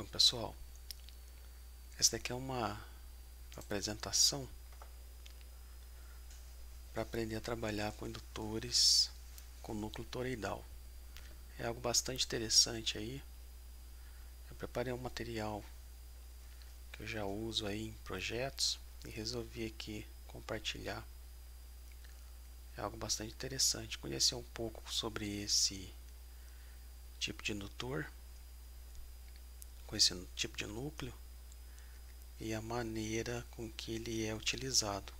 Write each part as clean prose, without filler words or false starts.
Bom, pessoal, essa daqui é uma apresentação para aprender a trabalhar com indutores com núcleo toroidal. É algo bastante interessante aí. Eu preparei um material que eu já uso aí em projetos e resolvi aqui compartilhar. É algo bastante interessante conhecer um pouco sobre esse tipo de indutor, com esse tipo de núcleo e a maneira com que ele é utilizado.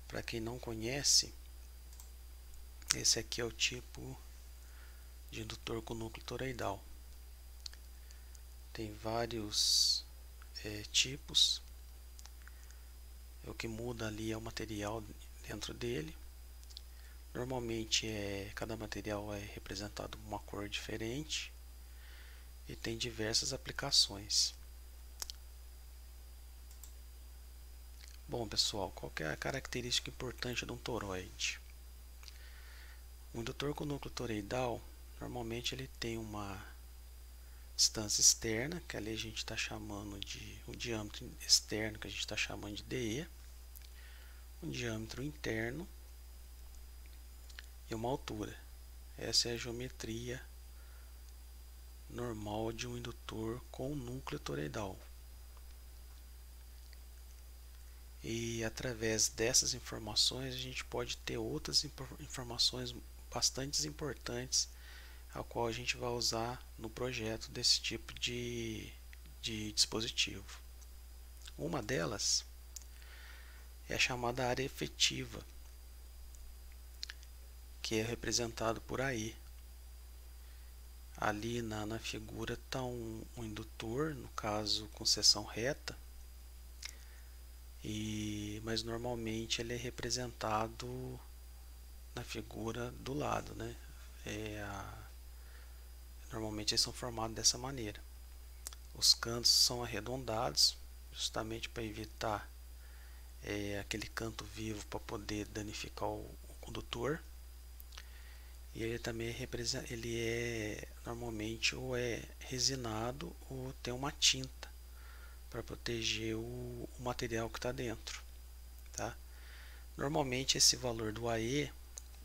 Para quem não conhece, esse aqui é o tipo de indutor com núcleo toroidal. Tem vários tipos. O que muda ali é o material dentro dele. Normalmente cada material é representado com uma cor diferente e tem diversas aplicações. Bom, pessoal, qual que é a característica importante de um toroide? O indutor com núcleo toroidal, normalmente ele tem uma distância externa, que ali a gente está chamando de o diâmetro externo, que a gente está chamando de DE, um diâmetro interno e uma altura. Essa é a geometria normal de um indutor com núcleo toroidal. E através dessas informações a gente pode ter outras informações bastante importantes, a qual a gente vai usar no projeto desse tipo de dispositivo. Uma delas é a chamada área efetiva, que é representado por aí. Ali na figura está um indutor, no caso com seção reta, mas normalmente ele é representado na figura do lado, né? Normalmente eles são formados dessa maneira. Os cantos são arredondados, justamente para evitar aquele canto vivo para poder danificar o condutor. E ele também normalmente ou é resinado ou tem uma tinta para proteger o material que está dentro, tá? Normalmente esse valor do AE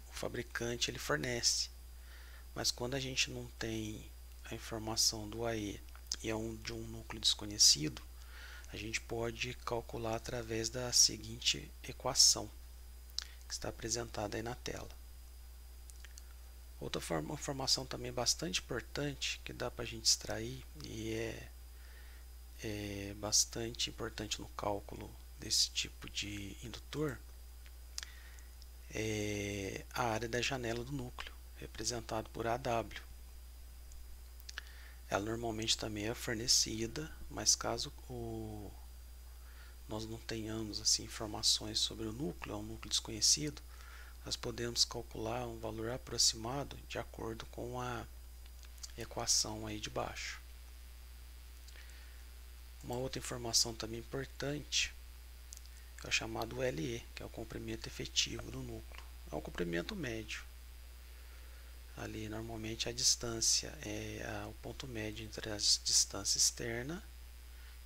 o fabricante ele fornece, mas quando a gente não tem a informação do AE e é de um núcleo desconhecido, a gente pode calcular através da seguinte equação que está apresentada aí na tela. Outra informação também bastante importante que dá para a gente extrair e é bastante importante no cálculo desse tipo de indutor é a área da janela do núcleo, representado por AW. Ela normalmente também é fornecida, mas caso nós não tenhamos assim, informações sobre o núcleo, é um núcleo desconhecido, nós podemos calcular um valor aproximado de acordo com a equação aí de baixo. Uma outra informação também importante é o chamado LE, que é o comprimento efetivo do núcleo. É um comprimento médio. Ali normalmente a distância é o ponto médio entre a distância externa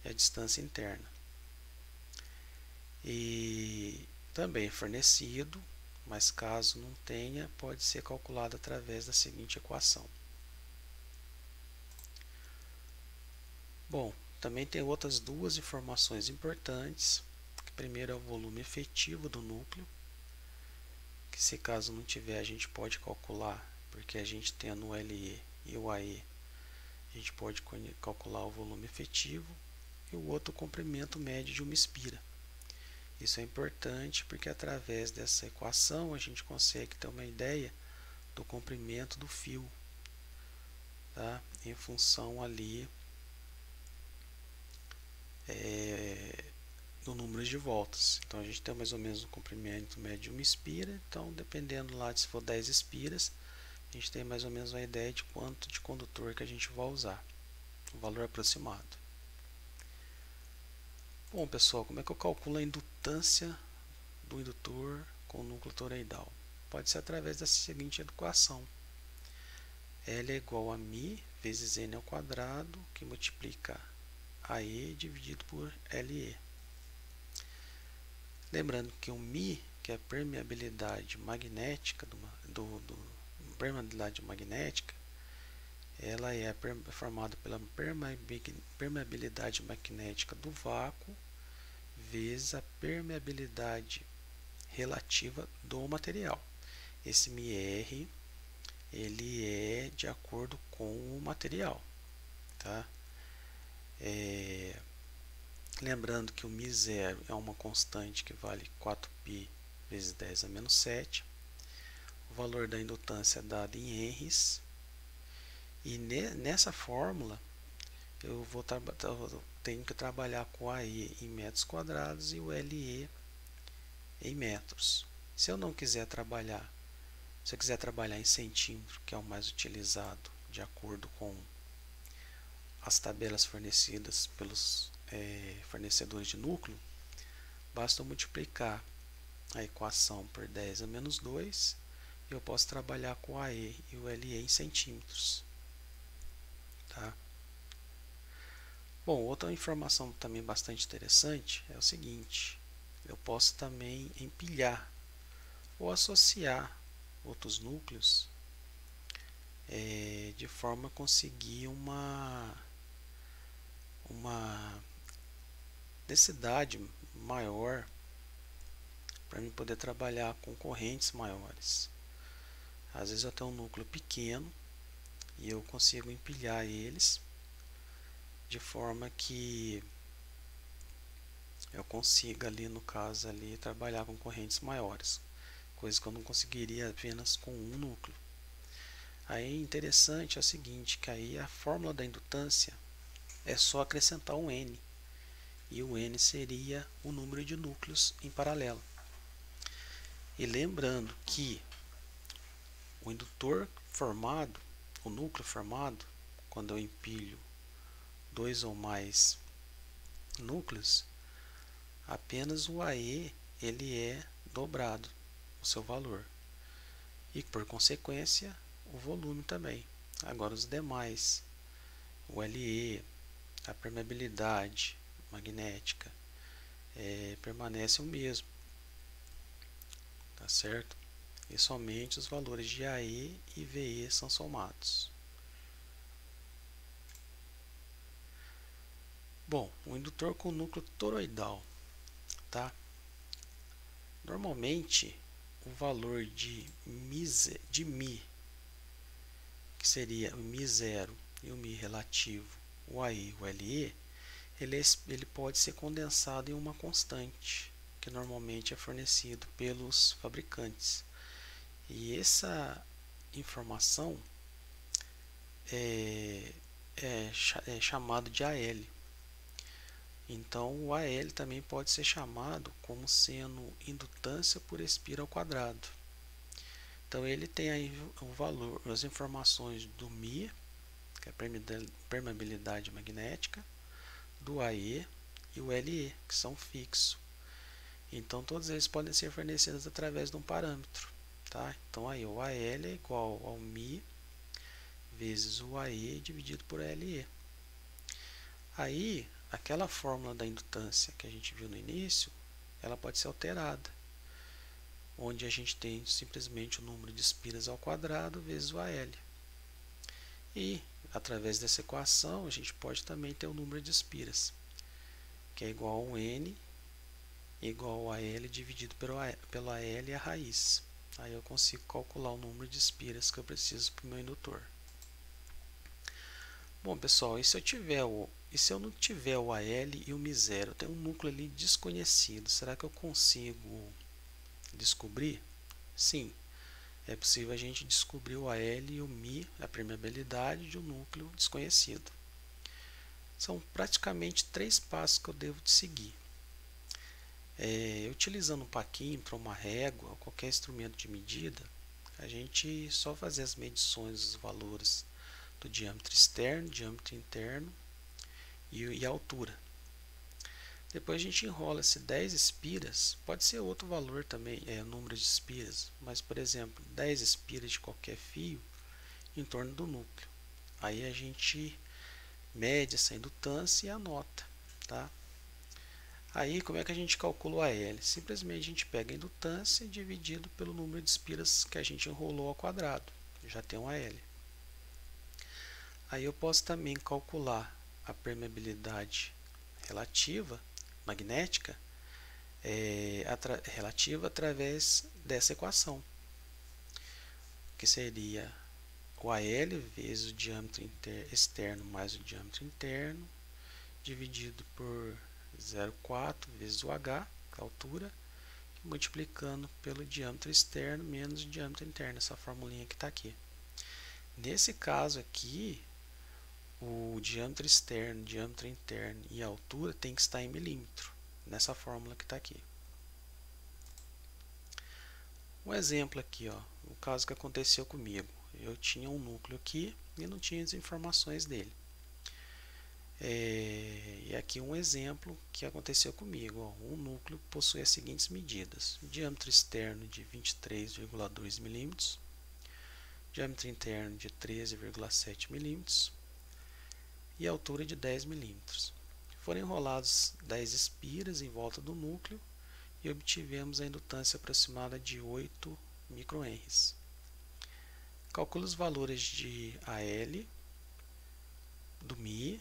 e a distância interna. E também é fornecido, mas caso não tenha, pode ser calculado através da seguinte equação. Bom, também tem outras duas informações importantes. Primeiro é o volume efetivo do núcleo, que se caso não tiver a gente pode calcular, porque a gente tem no LE e o AE, a gente pode calcular o volume efetivo, e o outro o comprimento médio de uma espira. Isso é importante porque através dessa equação a gente consegue ter uma ideia do comprimento do fio, tá? Em função ali do número de voltas. Então a gente tem mais ou menos o comprimento médio de uma espira, então dependendo lá de se for 10 espiras, a gente tem mais ou menos uma ideia de quanto de condutor que a gente vai usar, um valor aproximado. Bom, pessoal, como é que eu calculo a indutância do indutor com núcleo toroidal? Pode ser através dessa seguinte equação. L é igual a μ vezes n ao quadrado, que multiplica AE dividido por LE. Lembrando que o μ, que é a permeabilidade magnética, permeabilidade magnética, ela é formada pela permeabilidade magnética do vácuo vezes a permeabilidade relativa do material. Esse μr ele é de acordo com o material, tá? Lembrando que o μ0 é uma constante que vale 4π vezes 10 a menos 7. O valor da indutância é dado em henries. E nessa fórmula eu tenho que trabalhar com a E em metros quadrados e o LE em metros. Se eu quiser trabalhar em centímetro, que é o mais utilizado de acordo com as tabelas fornecidas pelos fornecedores de núcleo, basta multiplicar a equação por 10 a menos 2 e eu posso trabalhar com a E e o LE em centímetros. Tá? Bom, outra informação também bastante interessante é o seguinte: eu posso também empilhar ou associar outros núcleos de forma a conseguir uma densidade maior para mim poder trabalhar com correntes maiores. Às vezes eu tenho um núcleo pequeno e eu consigo empilhar eles de forma que eu consiga ali, no caso ali, trabalhar com correntes maiores, coisa que eu não conseguiria apenas com um núcleo. Aí interessante é o seguinte, que aí a fórmula da indutância é só acrescentar um n, e o n seria o número de núcleos em paralelo. E lembrando que o indutor formado, o núcleo formado, quando eu empilho dois ou mais núcleos, apenas o AE ele é dobrado, o seu valor, e por consequência o volume também. Agora os demais, o LE, a permeabilidade magnética, permanece o mesmo, tá certo? E somente os valores de AE e VE são somados. Bom, o indutor com núcleo toroidal, tá? Normalmente o valor de μ, que seria o μ0 e o μ relativo, o AE e o LE, ele pode ser condensado em uma constante, que normalmente é fornecido pelos fabricantes. E essa informação é chamado de AL. Então o AL também pode ser chamado como sendo indutância por espira ao quadrado. Então ele tem aí o valor, as informações do μ, que é a permeabilidade magnética, do AE e o LE, que são fixos. Então todos eles podem ser fornecidos através de um parâmetro. Tá? Então aí o AL é igual ao μ vezes o AE dividido por LE. Aí aquela fórmula da indutância que a gente viu no início, ela pode ser alterada, onde a gente tem simplesmente o número de espiras ao quadrado vezes o AL. E através dessa equação a gente pode também ter o número de espiras, que é igual ao N igual a L dividido pelo AL e a raiz. Aí eu consigo calcular o número de espiras que eu preciso para o meu indutor. Bom, pessoal, e se eu não tiver o AL e o μ0, eu tenho um núcleo ali desconhecido, será que eu consigo descobrir? Sim, é possível a gente descobrir o AL e o μ, a permeabilidade de um núcleo desconhecido. São praticamente 3 passos que eu devo seguir. Utilizando um paquímetro, uma régua, ou qualquer instrumento de medida, a gente só fazer as medições dos valores do diâmetro externo, diâmetro interno e a altura. Depois a gente enrola se 10 espiras, pode ser outro valor também, número de espiras, mas por exemplo, 10 espiras de qualquer fio em torno do núcleo. Aí a gente mede essa indutância e anota, tá? Aí como é que a gente calcula o AL? Simplesmente a gente pega a indutância dividido pelo número de espiras que a gente enrolou ao quadrado. Já tem um AL. Aí eu posso também calcular a permeabilidade relativa, magnética, relativa através dessa equação, que seria o AL vezes o diâmetro externo mais o diâmetro interno, dividido por 0,4 vezes o H, que é a altura, multiplicando pelo diâmetro externo menos o diâmetro interno, essa formulinha que está aqui. Nesse caso aqui, o diâmetro externo, diâmetro interno e a altura tem que estar em milímetro, nessa fórmula que está aqui. Um exemplo aqui, ó, o caso que aconteceu comigo. Eu tinha um núcleo aqui e não tinha as informações dele. E aqui um exemplo que aconteceu comigo. Ó, um núcleo possui as seguintes medidas: diâmetro externo de 23,2 mm, diâmetro interno de 13,7 mm e altura de 10 mm. Foram enrolados 10 espiras em volta do núcleo e obtivemos a indutância aproximada de 8 microhenries. Calcule os valores de AL, do μ,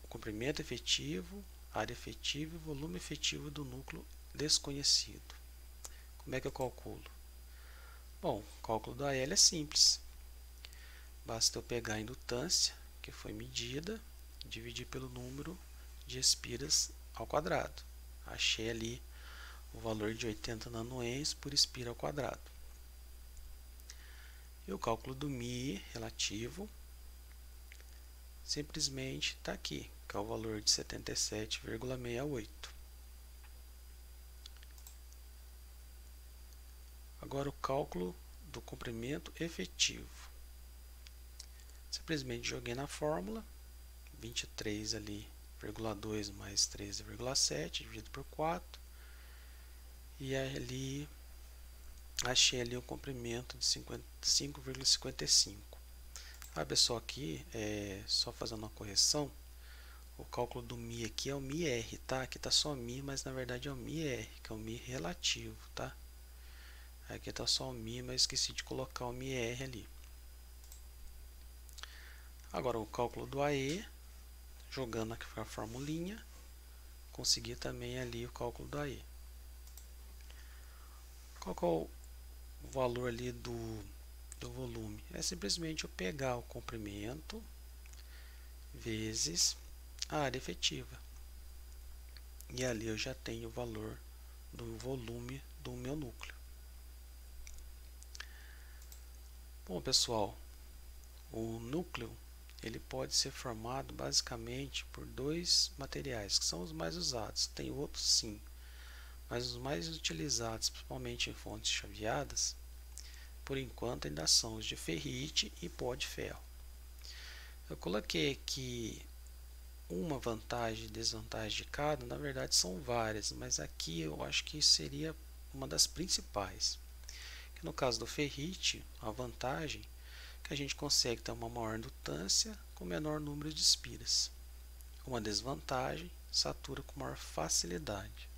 o comprimento efetivo, área efetiva e volume efetivo do núcleo desconhecido. Como é que eu calculo? Bom, o cálculo do AL é simples. Basta eu pegar a indutância, que foi medida, dividir pelo número de espiras ao quadrado. Achei ali o valor de 80 nanohenries por espira ao quadrado. E o cálculo do μ relativo simplesmente está aqui, que é o valor de 77,68. Agora o cálculo do comprimento efetivo. Simplesmente joguei na fórmula, 23 ali, 0,2 mais 13,7 dividido por 4. E ali achei ali o comprimento de 5,55. Ah, pessoal, aqui, só fazendo uma correção, o cálculo do μ aqui é o μr, tá? Aqui está só μ, mas na verdade é o μr, que é o μ relativo, tá? Aqui está só o μ, mas esqueci de colocar o μr ali. Agora o cálculo do AE, jogando aqui a formulinha, consegui também ali o cálculo do AE. Qual que é o valor ali do volume? É simplesmente eu pegar o comprimento vezes a área efetiva. E ali eu já tenho o valor do volume do meu núcleo. Bom, pessoal, o núcleo ele pode ser formado basicamente por dois materiais, que são os mais usados. Tem outros sim, mas os mais utilizados, principalmente em fontes chaveadas, por enquanto ainda são os de ferrite e pó de ferro. Eu coloquei aqui uma vantagem e desvantagem de cada, na verdade são várias, mas aqui eu acho que seria uma das principais. Que no caso do ferrite, a vantagem é que a gente consegue ter uma maior indutância com menor número de espiras. Uma desvantagem, satura com maior facilidade.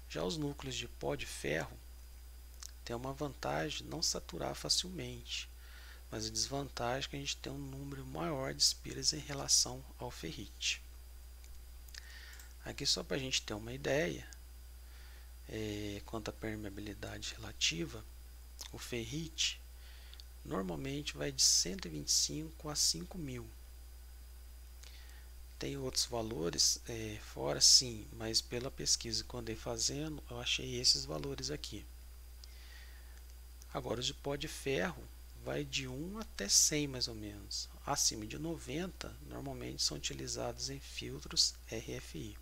Já os núcleos de pó de ferro têm uma vantagem não saturar facilmente, mas a desvantagem é que a gente tem um número maior de espiras em relação ao ferrite. Aqui só para a gente ter uma ideia, quanto à permeabilidade relativa, o ferrite normalmente vai de 125 a 5.000. Tem outros valores fora sim, mas pela pesquisa que eu andei fazendo, eu achei esses valores aqui. Agora, os de pó de ferro vai de 1 até 100 mais ou menos. Acima de 90, normalmente são utilizados em filtros RFI.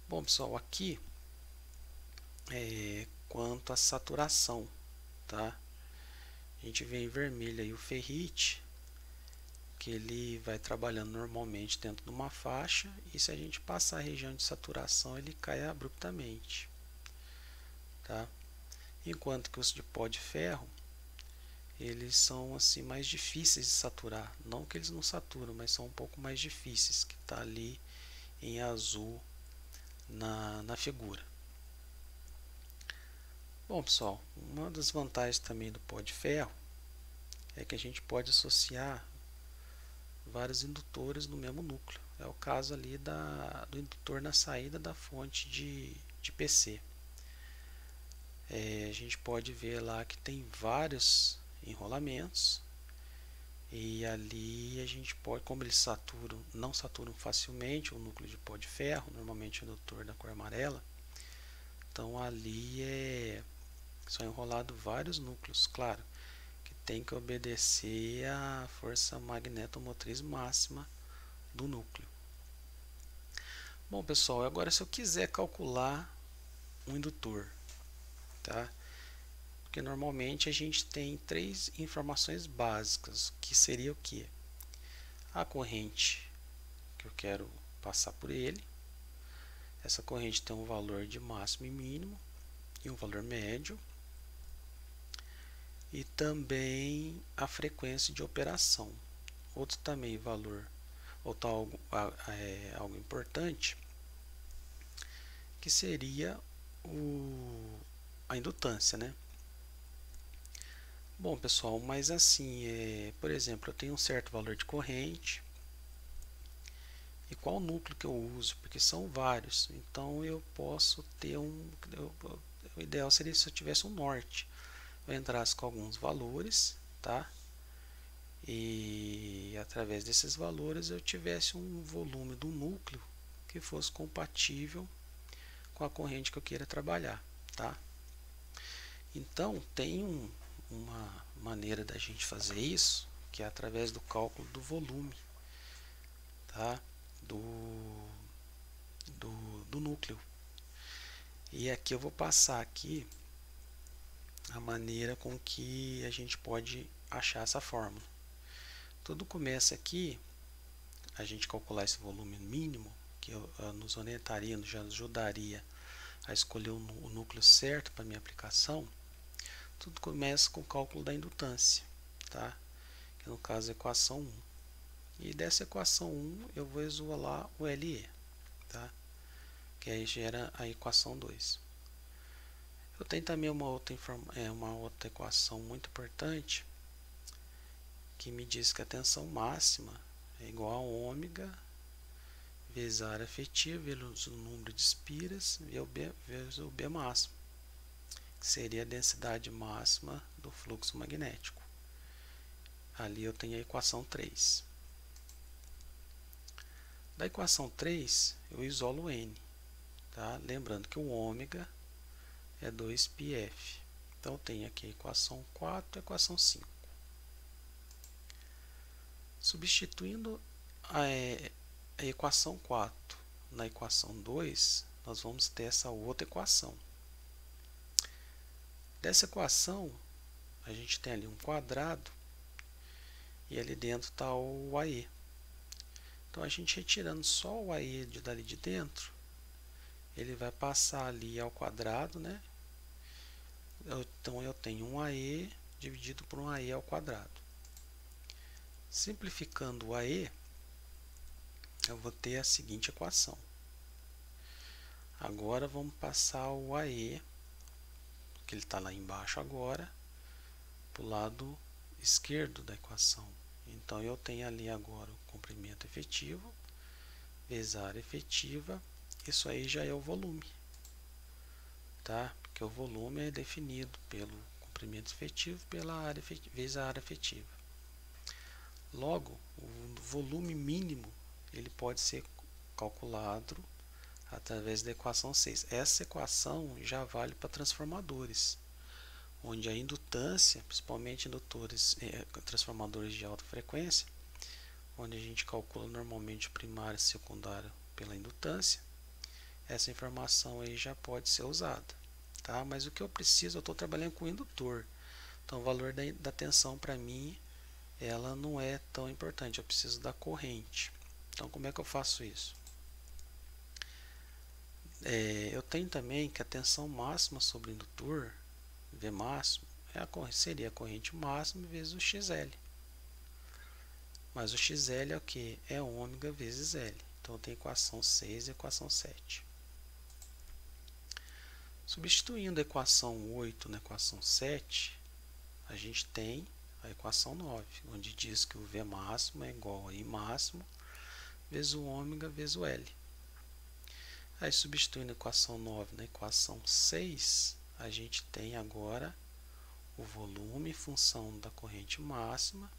Bom, pessoal, aqui quanto à saturação, tá? A gente vê em vermelho aí o ferrite, que ele vai trabalhando normalmente dentro de uma faixa, e se a gente passar a região de saturação, ele cai abruptamente, tá? Enquanto que os de pó de ferro, eles são assim mais difíceis de saturar. Não que eles não saturam, mas são um pouco mais difíceis, que está ali em azul na figura. Bom, pessoal, uma das vantagens também do pó de ferro é que a gente pode associar vários indutores no mesmo núcleo. É o caso ali do indutor na saída da fonte de PC. A gente pode ver lá que tem vários enrolamentos, e ali a gente pode, como eles não saturam facilmente o núcleo de pó de ferro, normalmente o indutor da cor amarela, então ali são enrolados vários núcleos, claro, que tem que obedecer à força magnetomotriz máxima do núcleo. Bom, pessoal, agora se eu quiser calcular um indutor, tá? Porque normalmente a gente tem três informações básicas, que seria o que? A corrente que eu quero passar por ele. Essa corrente tem um valor de máximo e mínimo e um valor médio. E também a frequência de operação. Outro também valor, algo importante, que seria a indutância, né? Bom, pessoal, mas assim, por exemplo, eu tenho um certo valor de corrente, e qual núcleo que eu uso? Porque são vários, então eu posso ter o ideal seria se eu tivesse um norte, eu entrasse com alguns valores, tá? E através desses valores eu tivesse um volume do núcleo que fosse compatível com a corrente que eu queira trabalhar, tá? Então tem uma maneira da gente fazer isso, que é através do cálculo do volume, tá? Do núcleo. E aqui eu vou passar aqui a maneira com que a gente pode achar essa fórmula. Tudo começa aqui, a gente calcular esse volume mínimo, que nos orientaria, nos ajudaria a escolher o núcleo certo para minha aplicação. Tudo começa com o cálculo da indutância, tá? Que no caso é a equação 1. E dessa equação 1 eu vou isolar o LE, tá? Que aí gera a equação 2. Eu tenho também uma outra equação muito importante, que me diz que a tensão máxima é igual a ômega vezes a área efetiva vezes o número de espiras vezes o B máximo, que seria a densidade máxima do fluxo magnético. Ali eu tenho a equação 3. Da equação 3 eu isolo o N, tá? Lembrando que o ômega é 2πf. Então eu tenho aqui a equação 4 e a equação 5. Substituindo a equação 4 na equação 2, nós vamos ter essa outra equação. Dessa equação, a gente tem ali um quadrado e ali dentro está o AE. Então, a gente retirando só o AE dali de dentro, ele vai passar ali ao quadrado, né? Então, eu tenho um AE dividido por um AE ao quadrado. Simplificando o AE, eu vou ter a seguinte equação. Agora vamos passar o AE, que ele está lá embaixo agora, para o lado esquerdo da equação. Então eu tenho ali agora o comprimento efetivo vezes a área efetiva. Isso aí já é o volume, tá? Porque o volume é definido pelo comprimento efetivo vezes a área efetiva. Logo, o volume mínimo ele pode ser calculado através da equação 6. Essa equação já vale para transformadores, onde a indutância, principalmente transformadores de alta frequência, onde a gente calcula normalmente primário e secundário pela indutância, essa informação aí já pode ser usada, tá? Mas o que eu preciso, eu estou trabalhando com indutor, então o valor da tensão para mim, ela não é tão importante, eu preciso da corrente. Então como é que eu faço isso? Eu tenho também que a tensão máxima sobre o indutor, V máximo, seria a corrente máxima vezes o XL. Mas o XL é o que? É ômega vezes L. Então tem equação 6 e equação 7. Substituindo a equação 8 na equação 7, a gente tem a equação 9, onde diz que o V máximo é igual a I máximo vezes o ômega vezes o L. Aí, substituindo a equação 9 na equação 6, a gente tem agora o volume em função da corrente máxima,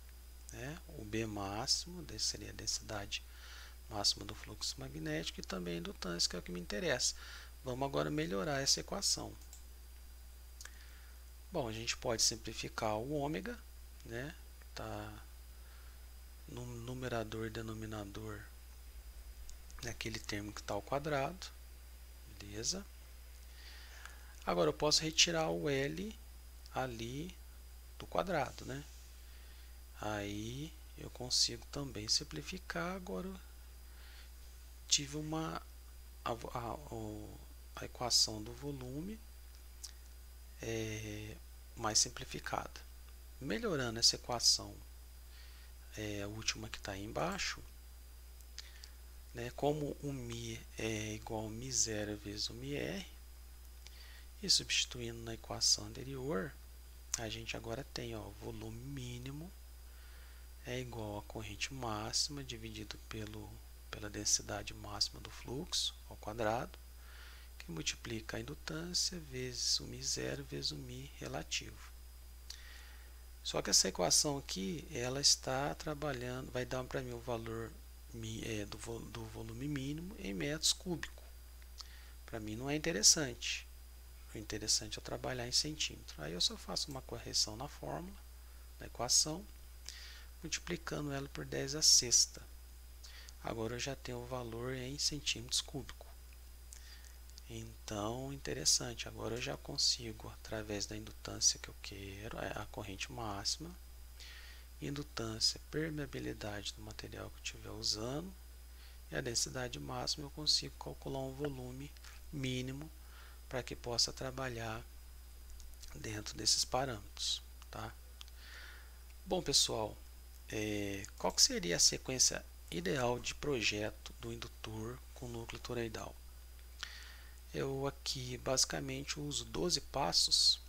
né? O B máximo, seria a densidade máxima do fluxo magnético, e também a indutância, que é o que me interessa. Vamos agora melhorar essa equação. Bom, a gente pode simplificar o ômega, né? Tá no numerador e denominador, naquele termo que está ao quadrado, beleza? Agora eu posso retirar o L ali do quadrado, né? Aí eu consigo também simplificar. Agora eu tive a equação do volume mais simplificada. Melhorando essa equação, a última que está aí embaixo, né, como o μ é igual a μ0 vezes o μr, e substituindo na equação anterior, a gente agora tem, ó, volume mínimo é igual a corrente máxima dividido pela densidade máxima do fluxo ao quadrado, que multiplica a indutância vezes o μ0 vezes o μ relativo. Só que essa equação aqui, ela está trabalhando, vai dar para mim o valor do volume mínimo em metros cúbicos. Para mim não é interessante. O interessante é trabalhar em centímetros. Aí eu só faço uma correção na fórmula da equação, multiplicando ela por 10 à sexta. Agora eu já tenho o valor em centímetros cúbicos. Então, interessante. Agora eu já consigo, através da indutância que eu quero, a corrente máxima, indutância, permeabilidade do material que eu estiver usando, e a densidade máxima, eu consigo calcular um volume mínimo para que possa trabalhar dentro desses parâmetros, tá? Bom, pessoal, qual que seria a sequência ideal de projeto do indutor com núcleo toroidal? Eu aqui basicamente uso 12 passos,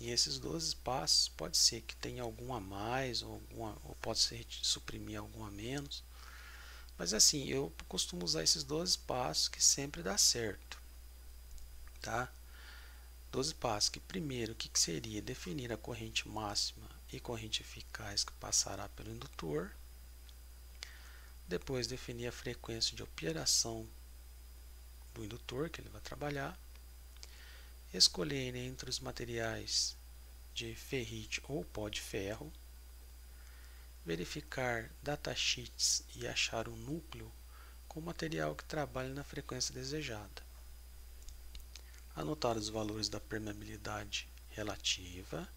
e esses 12 passos pode ser que tenha algum a mais, ou pode ser suprimir algum a menos, mas assim, eu costumo usar esses 12 passos que sempre dá certo, tá? 12 passos, que primeiro, o que seria? Definir a corrente máxima e corrente eficaz que passará pelo indutor. Depois, definir a frequência de operação do indutor que ele vai trabalhar. Escolher entre os materiais de ferrite ou pó de ferro. Verificar datasheets e achar um núcleo com material que trabalhe na frequência desejada. Anotar os valores da permeabilidade relativa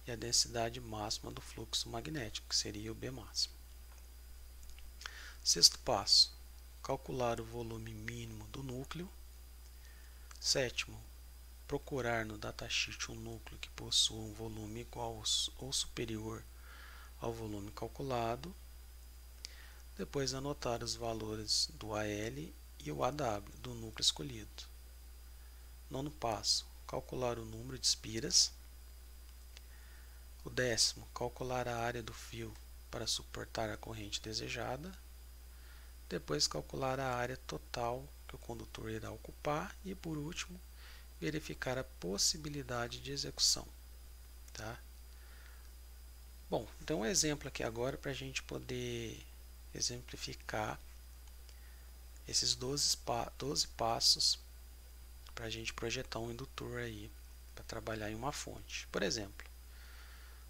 e a densidade máxima do fluxo magnético, que seria o B máximo. Sexto passo, calcular o volume mínimo do núcleo. Sétimo, procurar no datasheet um núcleo que possua um volume igual ou superior ao volume calculado. Depois, anotar os valores do AL e o AW do núcleo escolhido. Nono passo, calcular o número de espiras. O décimo, calcular a área do fio para suportar a corrente desejada. Depois, calcular a área total que o condutor irá ocupar. E, por último, verificar a possibilidade de execução. Tá? Bom, então um exemplo aqui agora para a gente poder exemplificar esses 12 passos para a gente projetar um indutor aí para trabalhar em uma fonte. Por exemplo,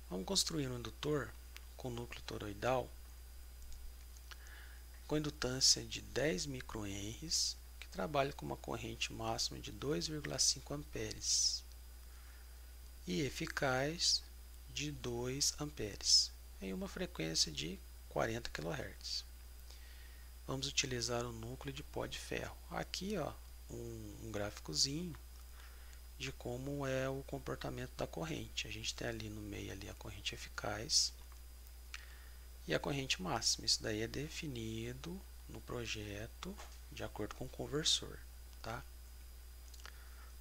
vamos construir um indutor com núcleo toroidal com indutância de 10 microhenries, que trabalha com uma corrente máxima de 2,5 amperes e eficaz de 2 amperes em uma frequência de 40 kHz. Vamos utilizar o núcleo de pó de ferro. Aqui, ó, um gráficozinho de como é o comportamento da corrente. A gente tem ali no meio ali a corrente eficaz e a corrente máxima. Isso daí é definido no projeto de acordo com o conversor, tá?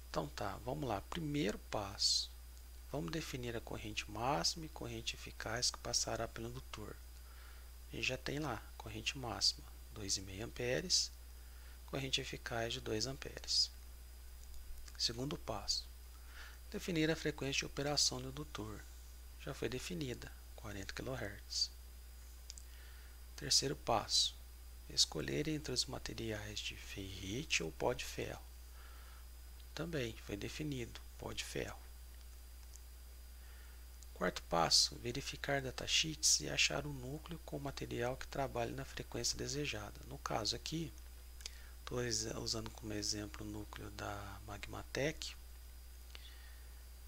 Então tá, vamos lá. Primeiro passo, vamos definir a corrente máxima e corrente eficaz que passará pelo indutor. A gente já tem lá, corrente máxima 2,5 amperes, corrente eficaz de 2 amperes. Segundo passo, definir a frequência de operação do indutor. Já foi definida, 40 kHz. Terceiro passo, escolher entre os materiais de ferrite ou pó de ferro. Também foi definido, pó de ferro. Quarto passo, verificar datasheets e achar o núcleo com o material que trabalhe na frequência desejada. No caso aqui, estou usando como exemplo o núcleo da Magmatec,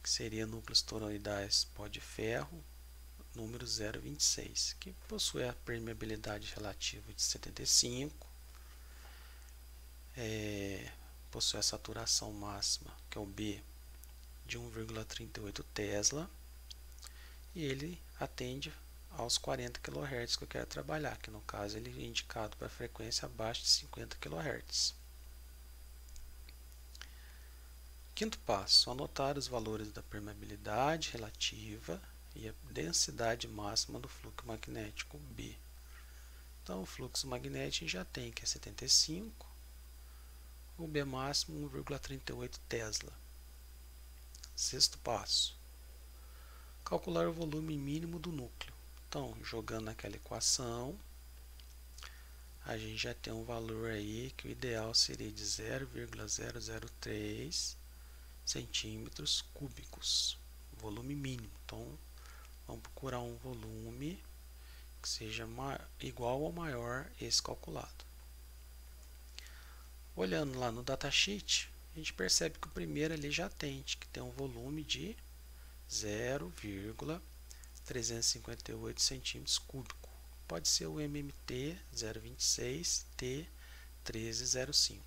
que seria núcleos toroidais pó de ferro, número 0,26, que possui a permeabilidade relativa de 75, possui a saturação máxima, que é o B, de 1,38 Tesla, e ele atende aos 40 kHz que eu quero trabalhar, que no caso ele é indicado para frequência abaixo de 50 kHz. Quinto passo, anotar os valores da permeabilidade relativa e a densidade máxima do fluxo magnético B. Então o fluxo magnético já tem que é 75, o B máximo 1,38 Tesla. Sexto passo, calcular o volume mínimo do núcleo. Então, jogando aquela equação, a gente já tem um valor aí que o ideal seria de 0,003 centímetros cúbicos, volume mínimo. Então, vamos procurar um volume que seja igual ou maior esse calculado. Olhando lá no datasheet, a gente percebe que o primeiro ali já atende, que tem um volume de 0,358 centímetros cúbicos. Pode ser o MMT 026 T1305.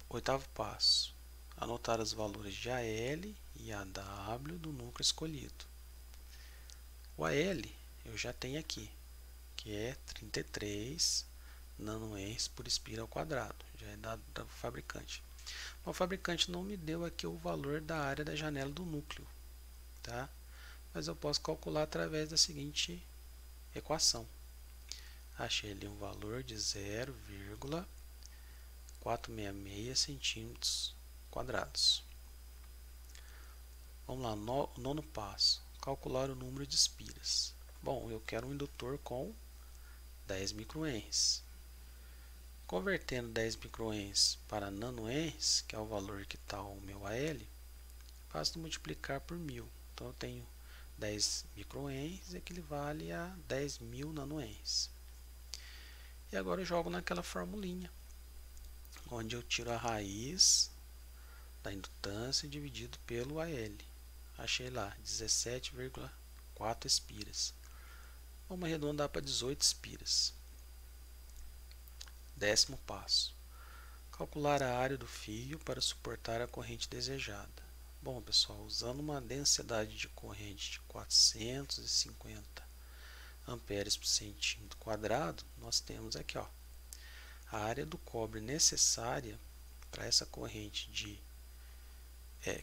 Oitavo passo, anotar os valores de AL e AW do núcleo escolhido. O AL eu já tenho aqui, que é 33 nanohenries por espira ao quadrado, já é dado do fabricante. O fabricante não me deu aqui o valor da área da janela do núcleo, tá? Mas eu posso calcular através da seguinte equação. Achei ali um valor de 0,466 centímetros quadrados. Vamos lá, nono passo, calcular o número de espiras. Bom, eu quero um indutor com 10 microhenries. Convertendo 10 microhenries para nanohenries, que é o valor que está o meu AL, basta multiplicar por 1000. Então eu tenho 10 microhenries equivale a 10.000 nanohenries. E agora eu jogo naquela formulinha, onde eu tiro a raiz da indutância dividido pelo AL. Achei lá 17,4 espiras. Vamos arredondar para 18 espiras. Décimo passo, calcular a área do fio para suportar a corrente desejada. Bom, pessoal, usando uma densidade de corrente de 450 amperes por centímetro quadrado, nós temos aqui, ó, a área do cobre necessária para essa corrente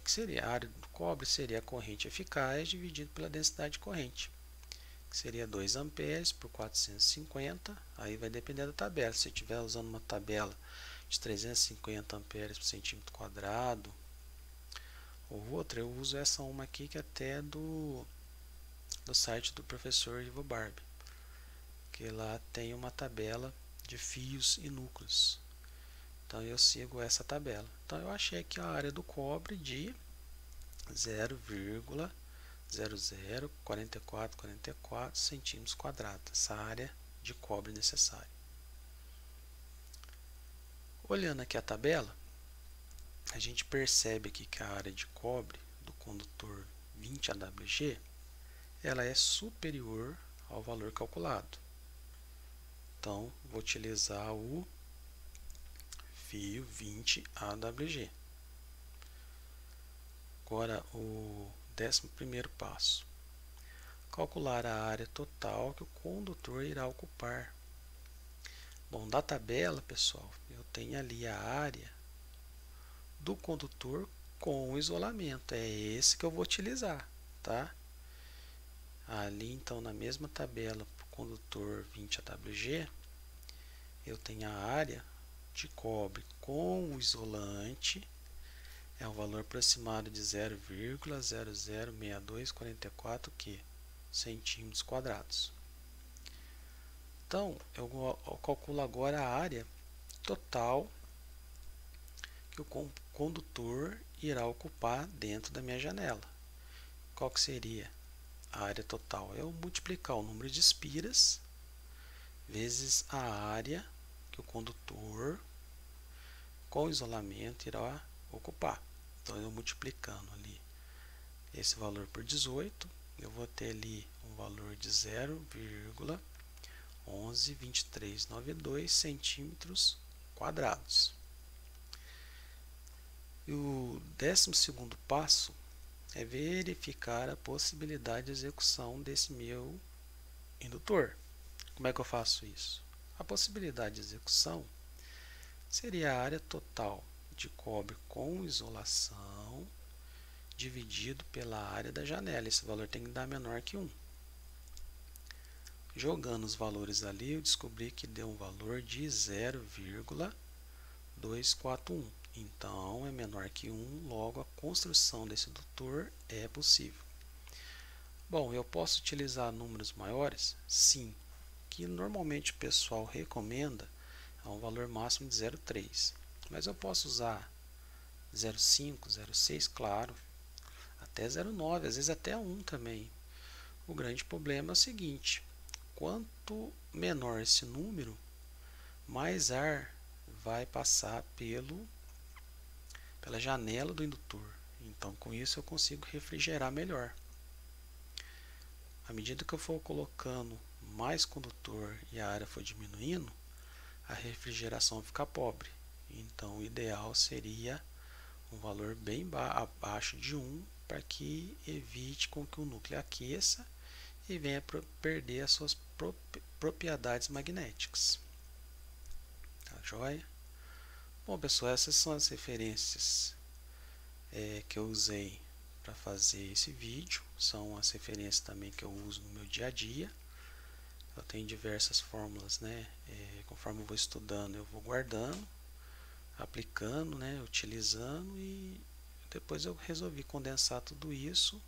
que seria a área do cobre seria a corrente eficaz dividido pela densidade de corrente, que seria 2 amperes por 450, aí vai depender da tabela. Se eu estiver usando uma tabela de 350 amperes por centímetro quadrado, ou outra, eu uso essa uma aqui que é até do site do professor Ivo Barbi, que lá tem uma tabela de fios e núcleos. Então eu sigo essa tabela. Então eu achei aqui a área do cobre de 0,004444 centímetros quadrados, essa área de cobre necessária. Olhando aqui a tabela, a gente percebe aqui que a área de cobre do condutor 20 AWG ela é superior ao valor calculado. Então, vou utilizar o φ fio 20 AWG. Agora o 11º passo. Calcular a área total que o condutor irá ocupar. Bom, da tabela, pessoal, eu tenho ali a área do condutor com o isolamento. É esse que eu vou utilizar, tá? Ali, então, na mesma tabela, para o condutor 20 AWG, eu tenho a área de cobre com o isolante, é um valor aproximado de 0,006244 centímetros quadrados. Então, eu calculo agora a área total que o condutor irá ocupar dentro da minha janela. Qual que seria a área total? Eu multiplicar o número de espiras vezes a área que o condutor com isolamento irá ocupar. Então, eu multiplicando ali esse valor por 18, eu vou ter ali um valor de 0,112392 centímetros quadrados. E o 12º passo é verificar a possibilidade de execução desse meu indutor. Como é que eu faço isso? A possibilidade de execução seria a área total de cobre com isolação dividido pela área da janela. Esse valor tem que dar menor que 1. Jogando os valores ali, eu descobri que deu um valor de 0,241. Então, é menor que 1, logo a construção desse indutor é possível. Bom, eu posso utilizar números maiores? Sim, que normalmente o pessoal recomenda a um valor máximo de 0,3. Mas eu posso usar 0,5, 0,6, claro, até 0,9, às vezes até 1 também. O grande problema é o seguinte: quanto menor esse número, mais ar vai passar pela janela do indutor. Então, com isso eu consigo refrigerar melhor. À medida que eu for colocando mais condutor e a área for diminuindo, a refrigeração fica pobre. Então, o ideal seria um valor bem abaixo de 1 para que evite com que o núcleo aqueça e venha perder as suas propriedades magnéticas. Tá joia? Bom, pessoal, essas são as referências que eu usei para fazer esse vídeo. São as referências também que eu uso no meu dia a dia. Eu tenho diversas fórmulas, né? Conforme eu vou estudando, eu vou guardando, aplicando, né? Utilizando, e depois eu resolvi condensar tudo isso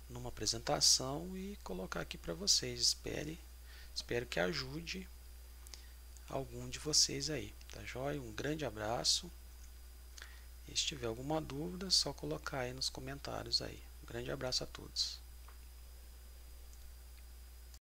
numa apresentação e colocar aqui para vocês. Espero que ajude algum de vocês aí, tá joia? Um grande abraço. E se tiver alguma dúvida, é só colocar aí nos comentários aí. Um grande abraço a todos.